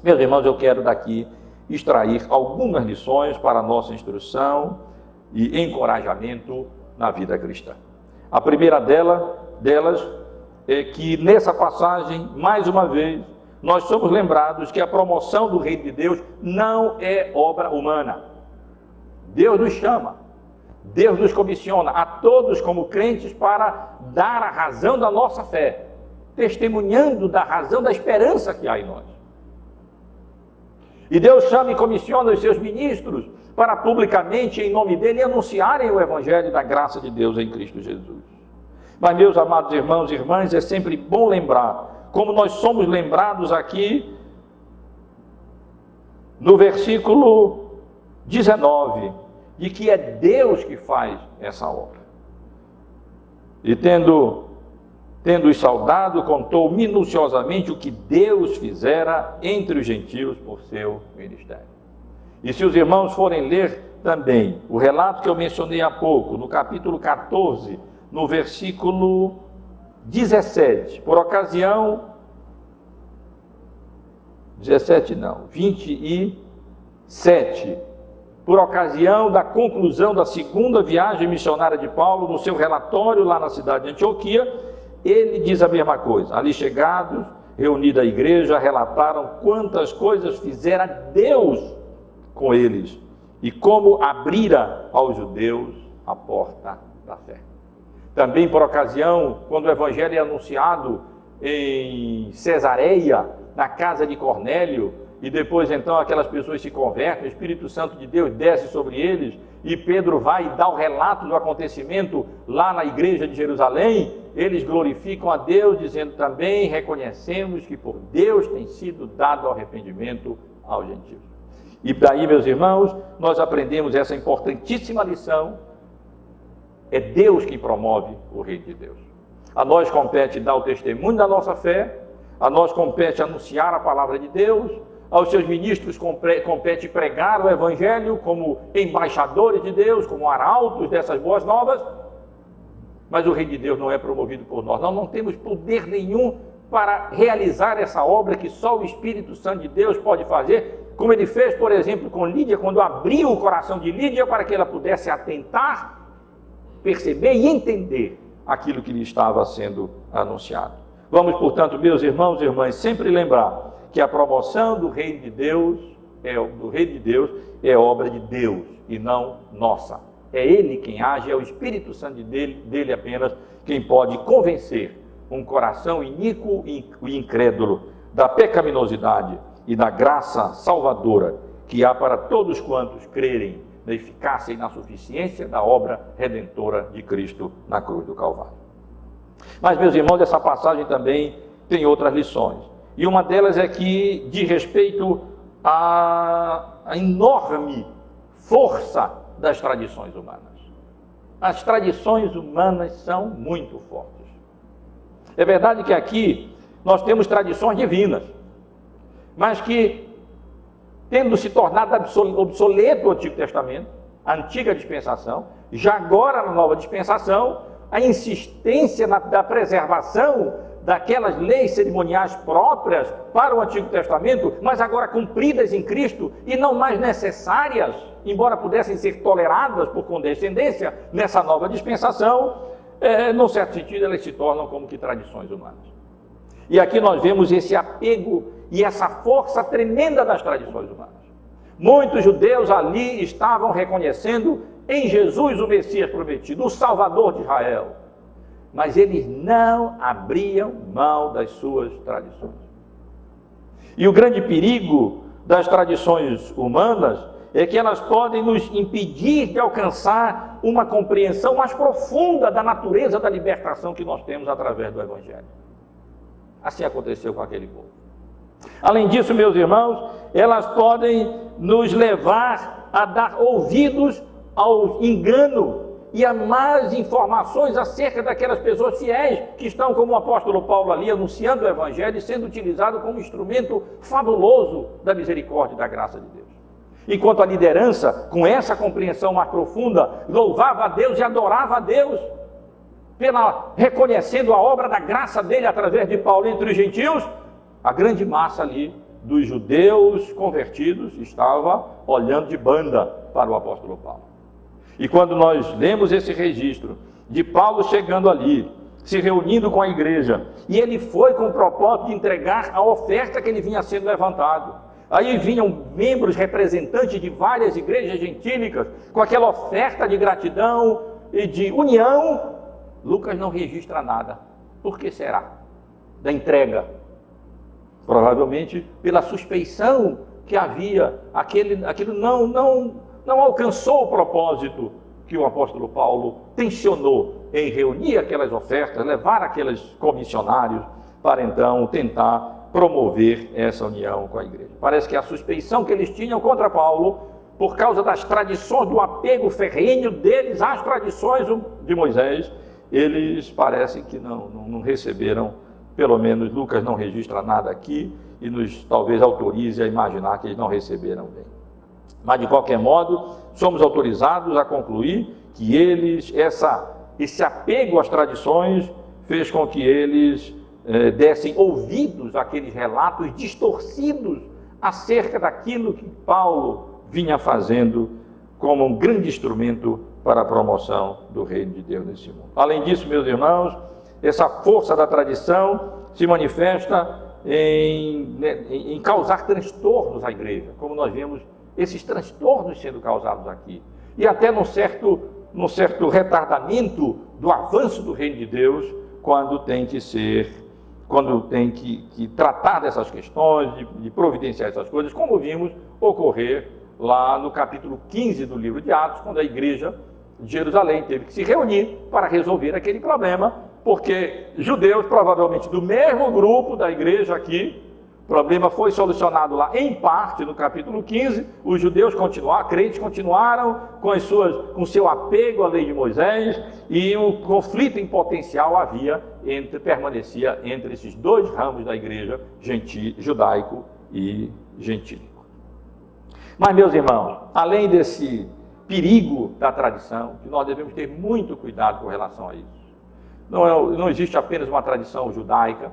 Meus irmãos, eu quero daqui extrair algumas lições para a nossa instrução e encorajamento na vida cristã. A primeira delas é que nessa passagem, mais uma vez, nós somos lembrados que a promoção do reino de Deus não é obra humana. Deus nos chama, Deus nos comissiona a todos como crentes para dar a razão da nossa fé, testemunhando da razão da esperança que há em nós. E Deus chama e comissiona os seus ministros para publicamente, em nome dele, anunciarem o evangelho da graça de Deus em Cristo Jesus. Mas, meus amados irmãos e irmãs, é sempre bom lembrar, como nós somos lembrados aqui no versículo 19, de que é Deus que faz essa obra. E tendo tendo-os saudado, contou minuciosamente o que Deus fizera entre os gentios por seu ministério. E se os irmãos forem ler também o relato que eu mencionei há pouco, no capítulo 14, no versículo 17, por ocasião, 27, por ocasião da conclusão da segunda viagem missionária de Paulo, no seu relatório lá na cidade de Antioquia, ele diz a mesma coisa. Ali chegados, reunida a igreja, relataram quantas coisas fizera Deus com eles e como abrira aos judeus a porta da fé. Também por ocasião, quando o evangelho é anunciado em Cesareia, na casa de Cornélio, e depois então aquelas pessoas se convertem, o Espírito Santo de Deus desce sobre eles, e Pedro vai e dá o relato do acontecimento lá na igreja de Jerusalém, eles glorificam a Deus, dizendo também, reconhecemos que por Deus tem sido dado arrependimento aos gentios. E daí, meus irmãos, nós aprendemos essa importantíssima lição: é Deus quem promove o reino de Deus. A nós compete dar o testemunho da nossa fé, a nós compete anunciar a palavra de Deus, aos seus ministros compete pregar o evangelho como embaixadores de Deus, como arautos dessas boas novas, mas o reino de Deus não é promovido por nós. Nós não temos poder nenhum para realizar essa obra que só o Espírito Santo de Deus pode fazer, como ele fez, por exemplo, com Lídia, quando abriu o coração de Lídia para que ela pudesse atentar, perceber e entender aquilo que lhe estava sendo anunciado. Vamos, portanto, meus irmãos e irmãs, sempre lembrar que a promoção do reino de Deus é obra de Deus e não nossa. É Ele quem age, é o Espírito Santo dele apenas quem pode convencer um coração iníquo e incrédulo da pecaminosidade e da graça salvadora que há para todos quantos crerem na eficácia e na suficiência da obra redentora de Cristo na cruz do Calvário. Mas, meus irmãos, essa passagem também tem outras lições. E uma delas é que diz respeito à enorme força das tradições humanas. As tradições humanas são muito fortes. É verdade que aqui nós temos tradições divinas, mas que, tendo se tornado obsoleto o Antigo Testamento, a antiga dispensação, já agora na nova dispensação, a insistência da preservação daquelas leis cerimoniais próprias para o Antigo Testamento, mas agora cumpridas em Cristo e não mais necessárias, embora pudessem ser toleradas por condescendência nessa nova dispensação, num certo sentido elas se tornam como que tradições humanas. E aqui nós vemos esse apego e essa força tremenda das tradições humanas. Muitos judeus ali estavam reconhecendo em Jesus o Messias prometido, o Salvador de Israel, mas eles não abriam mão das suas tradições. E o grande perigo das tradições humanas é que elas podem nos impedir de alcançar uma compreensão mais profunda da natureza da libertação que nós temos através do Evangelho. Assim aconteceu com aquele povo. Além disso, meus irmãos, elas podem nos levar a dar ouvidos ao engano e a más informações acerca daquelas pessoas fiéis que estão, como o apóstolo Paulo ali, anunciando o Evangelho e sendo utilizado como instrumento fabuloso da misericórdia e da graça de Deus. Enquanto a liderança, com essa compreensão mais profunda, louvava a Deus e adorava a Deus, reconhecendo a obra da graça dele através de Paulo entre os gentios, a grande massa ali dos judeus convertidos estava olhando de banda para o apóstolo Paulo. E quando nós lemos esse registro de Paulo chegando ali, se reunindo com a igreja, e ele foi com o propósito de entregar a oferta que ele vinha sendo levantado. Aí vinham membros representantes de várias igrejas gentílicas, com aquela oferta de gratidão e de união. Lucas não registra nada. Por que será? Da entrega. Provavelmente pela suspeição que havia, aquilo não alcançou o propósito que o apóstolo Paulo tensionou em reunir aquelas ofertas, levar aqueles comissionários para então tentar promover essa união com a igreja. Parece que a suspeição que eles tinham contra Paulo, por causa das tradições, do apego ferrenho deles às tradições de Moisés, eles parecem que não receberam, pelo menos Lucas não registra nada aqui, e nos talvez autorize a imaginar que eles não receberam bem. Mas, de qualquer modo, somos autorizados a concluir que esse apego às tradições fez com que eles dessem ouvidos àqueles relatos distorcidos acerca daquilo que Paulo vinha fazendo como um grande instrumento para a promoção do reino de Deus nesse mundo. Além disso, meus irmãos, essa força da tradição se manifesta em causar transtornos à igreja, como nós vemos esses transtornos sendo causados aqui, e até num certo retardamento do avanço do reino de Deus, quando tem que tratar dessas questões, de providenciar essas coisas, como vimos ocorrer lá no capítulo 15 do livro de Atos, quando a igreja de Jerusalém teve que se reunir para resolver aquele problema, porque judeus, provavelmente do mesmo grupo da igreja aqui, o problema foi solucionado lá em parte no capítulo 15, os judeus crentes continuaram com seu apego à lei de Moisés, e o conflito em potencial permanecia entre esses dois ramos da igreja, judaico e gentílico. Mas, meus irmãos, além desse perigo da tradição, que nós devemos ter muito cuidado com relação a isso, não existe apenas uma tradição judaica,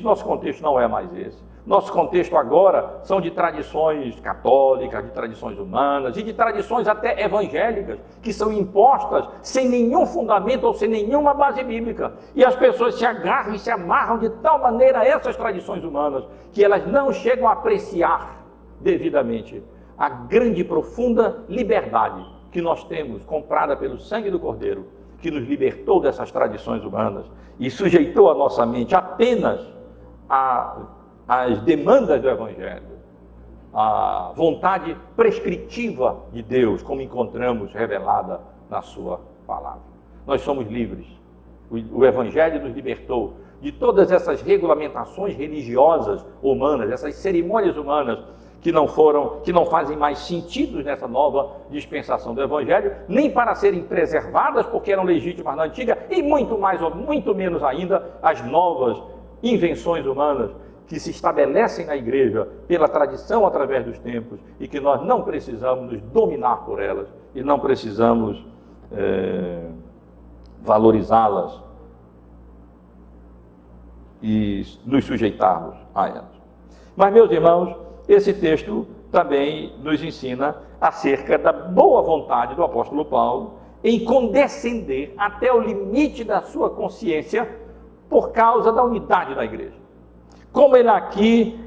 nosso contexto não é mais esse. Nosso contexto agora são de tradições católicas, de tradições humanas e de tradições até evangélicas, que são impostas sem nenhum fundamento ou sem nenhuma base bíblica. E as pessoas se agarram e se amarram de tal maneira a essas tradições humanas, que elas não chegam a apreciar devidamente a grande e profunda liberdade que nós temos, comprada pelo sangue do Cordeiro, que nos libertou dessas tradições humanas e sujeitou a nossa mente apenas às demandas do Evangelho, a vontade prescritiva de Deus, como encontramos revelada na sua palavra. Nós somos livres. O Evangelho nos libertou de todas essas regulamentações religiosas humanas, essas cerimônias humanas que não fazem mais sentido nessa nova dispensação do Evangelho, nem para serem preservadas, porque eram legítimas na antiga, e muito menos ainda as novas invenções humanas que se estabelecem na igreja pela tradição através dos tempos, e que nós não precisamos nos dominar por elas, e não precisamos valorizá-las e nos sujeitarmos a elas. Mas, meus irmãos, esse texto também nos ensina acerca da boa vontade do apóstolo Paulo em condescender até o limite da sua consciência por causa da unidade da igreja. Como ele aqui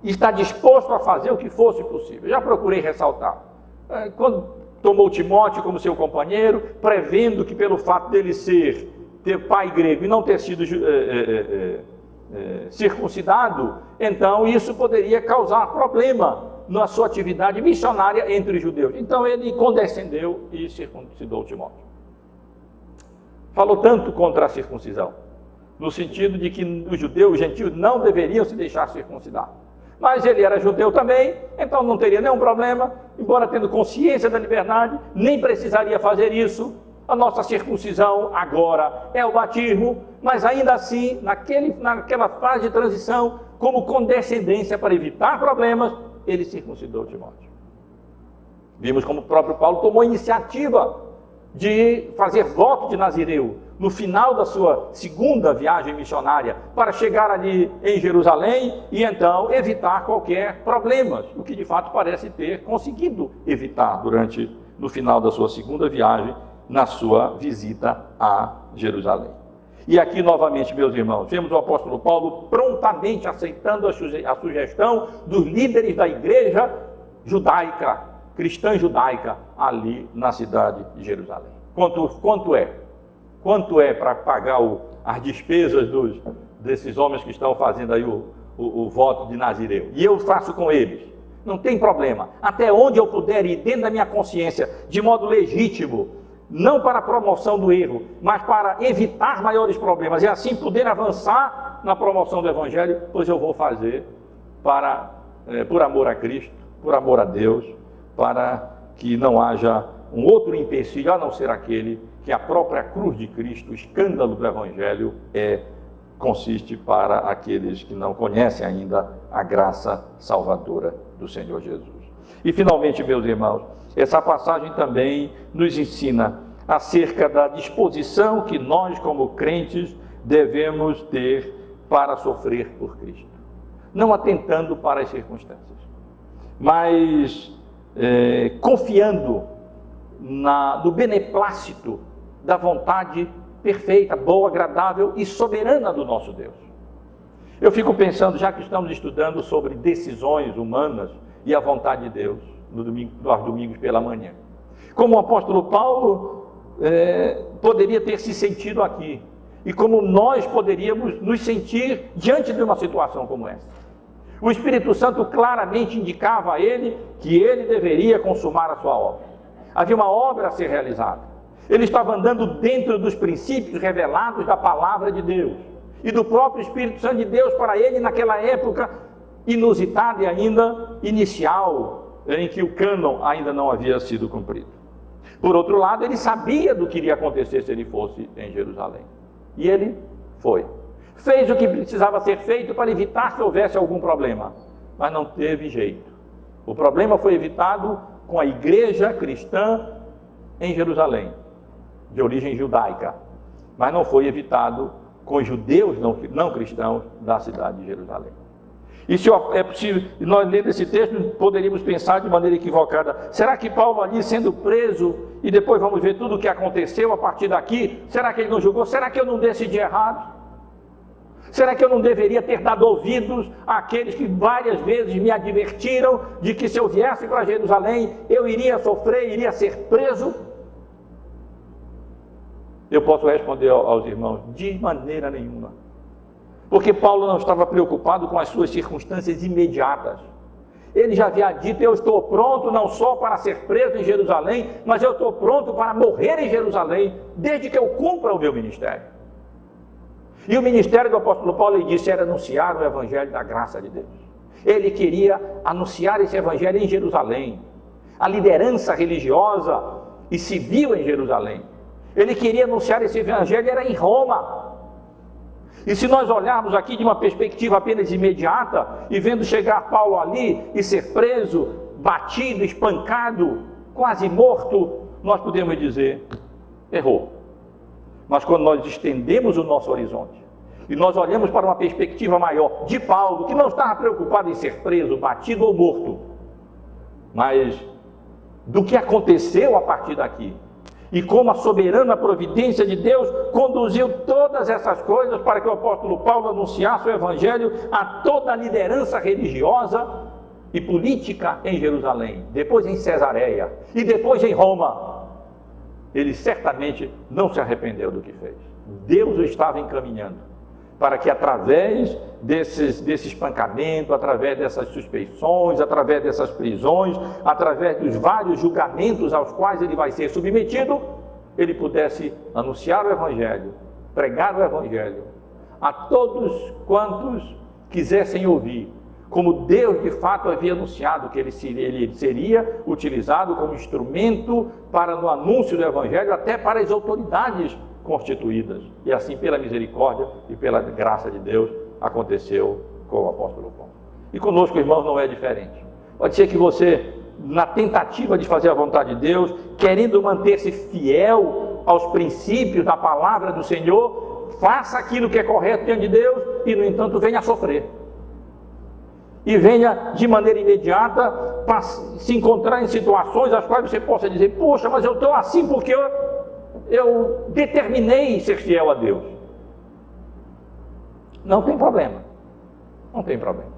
está disposto a fazer o que fosse possível. Já procurei ressaltar. Quando tomou Timóteo como seu companheiro, prevendo que pelo fato dele ter pai grego e não ter sido circuncidado, então isso poderia causar problema na sua atividade missionária entre os judeus. Então ele condescendeu e circuncidou Timóteo. Falou tanto contra a circuncisão, no sentido de que os gentios não deveriam se deixar circuncidar. Mas ele era judeu também, então não teria nenhum problema, embora tendo consciência da liberdade, nem precisaria fazer isso. A nossa circuncisão agora é o batismo, mas ainda assim, naquela fase de transição, como condescendência para evitar problemas, ele circuncidou Timóteo. Vimos como o próprio Paulo tomou a iniciativa de fazer voto de Nazireu no final da sua segunda viagem missionária, para chegar ali em Jerusalém e então evitar qualquer problema, o que de fato parece ter conseguido evitar no final da sua segunda viagem, na sua visita a Jerusalém. E aqui novamente, meus irmãos, vemos o apóstolo Paulo prontamente aceitando a sugestão dos líderes da igreja judaica, cristã judaica, ali na cidade de Jerusalém. Quanto é para pagar as despesas desses homens que estão fazendo aí o voto de Nazireu? E eu faço com eles. Não tem problema. Até onde eu puder ir, dentro da minha consciência, de modo legítimo, não para a promoção do erro, mas para evitar maiores problemas, e assim poder avançar na promoção do Evangelho, pois eu vou fazer por amor a Cristo, por amor a Deus, para que não haja um outro empecilho a não ser aquele que a própria cruz de Cristo, o escândalo do Evangelho, consiste para aqueles que não conhecem ainda a graça salvadora do Senhor Jesus. E finalmente, meus irmãos, essa passagem também nos ensina acerca da disposição que nós, como crentes, devemos ter para sofrer por Cristo. Não atentando para as circunstâncias, mas confiando no beneplácito da vontade perfeita, boa, agradável e soberana do nosso Deus. Eu fico pensando, já que estamos estudando sobre decisões humanas e a vontade de Deus, nos domingos pela manhã, como o apóstolo Paulo poderia ter se sentido aqui, e como nós poderíamos nos sentir diante de uma situação como essa. O Espírito Santo claramente indicava a ele que ele deveria consumar a sua obra. Havia uma obra a ser realizada. Ele estava andando dentro dos princípios revelados da palavra de Deus e do próprio Espírito Santo de Deus para ele naquela época inusitada e ainda inicial, em que o cânon ainda não havia sido cumprido. Por outro lado, ele sabia do que iria acontecer se ele fosse em Jerusalém. E ele foi. Fez o que precisava ser feito para evitar que houvesse algum problema, mas não teve jeito. O problema foi evitado com a igreja cristã em Jerusalém, de origem judaica, mas não foi evitado com os judeus não cristãos da cidade de Jerusalém. E se é possível, nós lendo esse texto, poderíamos pensar de maneira equivocada, será que Paulo ali sendo preso, e depois vamos ver tudo o que aconteceu a partir daqui, será que ele não julgou? Será que eu não decidi errado? Será que eu não deveria ter dado ouvidos àqueles que várias vezes me advertiram de que se eu viesse para Jerusalém, eu iria sofrer, iria ser preso? Eu posso responder aos irmãos, de maneira nenhuma. Porque Paulo não estava preocupado com as suas circunstâncias imediatas. Ele já havia dito, eu estou pronto não só para ser preso em Jerusalém, mas eu estou pronto para morrer em Jerusalém, desde que eu cumpra o meu ministério. E o ministério do apóstolo Paulo, ele disse, era anunciar o evangelho da graça de Deus. Ele queria anunciar esse evangelho em Jerusalém. A liderança religiosa e civil em Jerusalém. Ele queria anunciar esse evangelho, era em Roma. E se nós olharmos aqui de uma perspectiva apenas imediata, e vendo chegar Paulo ali e ser preso, batido, espancado, quase morto, nós podemos dizer, errou. Mas quando nós estendemos o nosso horizonte, e nós olhamos para uma perspectiva maior de Paulo, que não estava preocupado em ser preso, batido ou morto, mas do que aconteceu a partir daqui, e como a soberana providência de Deus conduziu todas essas coisas para que o apóstolo Paulo anunciasse o evangelho a toda a liderança religiosa e política em Jerusalém, depois em Cesareia e depois em Roma. Ele certamente não se arrependeu do que fez. Deus o estava encaminhando para que através desse espancamento, através dessas suspeições, através dessas prisões, através dos vários julgamentos aos quais ele vai ser submetido, ele pudesse anunciar o evangelho, pregar o evangelho a todos quantos quisessem ouvir, como Deus de fato havia anunciado que ele seria utilizado como instrumento para no anúncio do evangelho até para as autoridades constituídas. E assim, pela misericórdia e pela graça de Deus, aconteceu com o apóstolo Paulo. E conosco, irmãos, não é diferente. Pode ser que você, na tentativa de fazer a vontade de Deus, querendo manter-se fiel aos princípios da palavra do Senhor, faça aquilo que é correto diante de Deus e, no entanto, venha a sofrer. E venha de maneira imediata se encontrar em situações as quais você possa dizer, poxa, mas eu estou assim porque eu determinei ser fiel a Deus. Não tem problema. Não tem problema.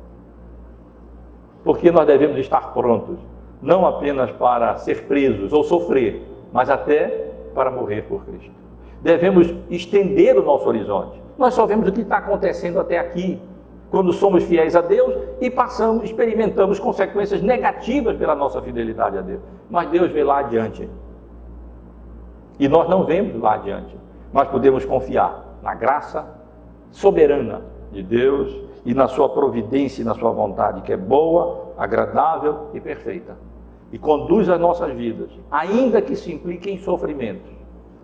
Porque nós devemos estar prontos, não apenas para ser presos ou sofrer, mas até para morrer por Cristo. Devemos estender o nosso horizonte. Nós só vemos o que está acontecendo até aqui, quando somos fiéis a Deus e experimentamos consequências negativas pela nossa fidelidade a Deus. Mas Deus vê lá adiante. E nós não vemos lá adiante, mas podemos confiar na graça soberana de Deus e na sua providência e na sua vontade, que é boa, agradável e perfeita. e conduz as nossas vidas, ainda que se implique em sofrimentos,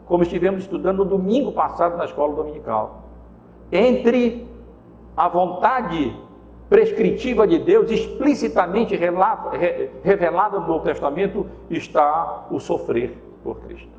como estivemos estudando no domingo passado na escola dominical. Entre a vontade prescritiva de Deus, explicitamente revelada no Novo Testamento, está o sofrer por Cristo.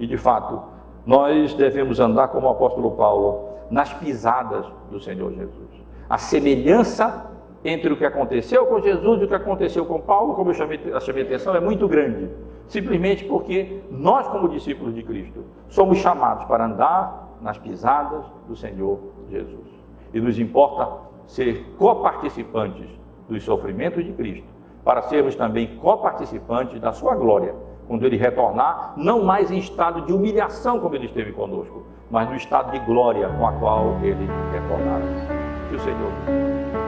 E de fato, nós devemos andar como o apóstolo Paulo, nas pisadas do Senhor Jesus. A semelhança entre o que aconteceu com Jesus e o que aconteceu com Paulo, como eu chamei a atenção, é muito grande. Simplesmente porque nós, como discípulos de Cristo, somos chamados para andar nas pisadas do Senhor Jesus. E nos importa ser coparticipantes dos sofrimentos de Cristo, para sermos também coparticipantes da sua glória, quando Ele retornar, não mais em estado de humilhação como Ele esteve conosco, mas no estado de glória com a qual Ele retornará. Que o Senhor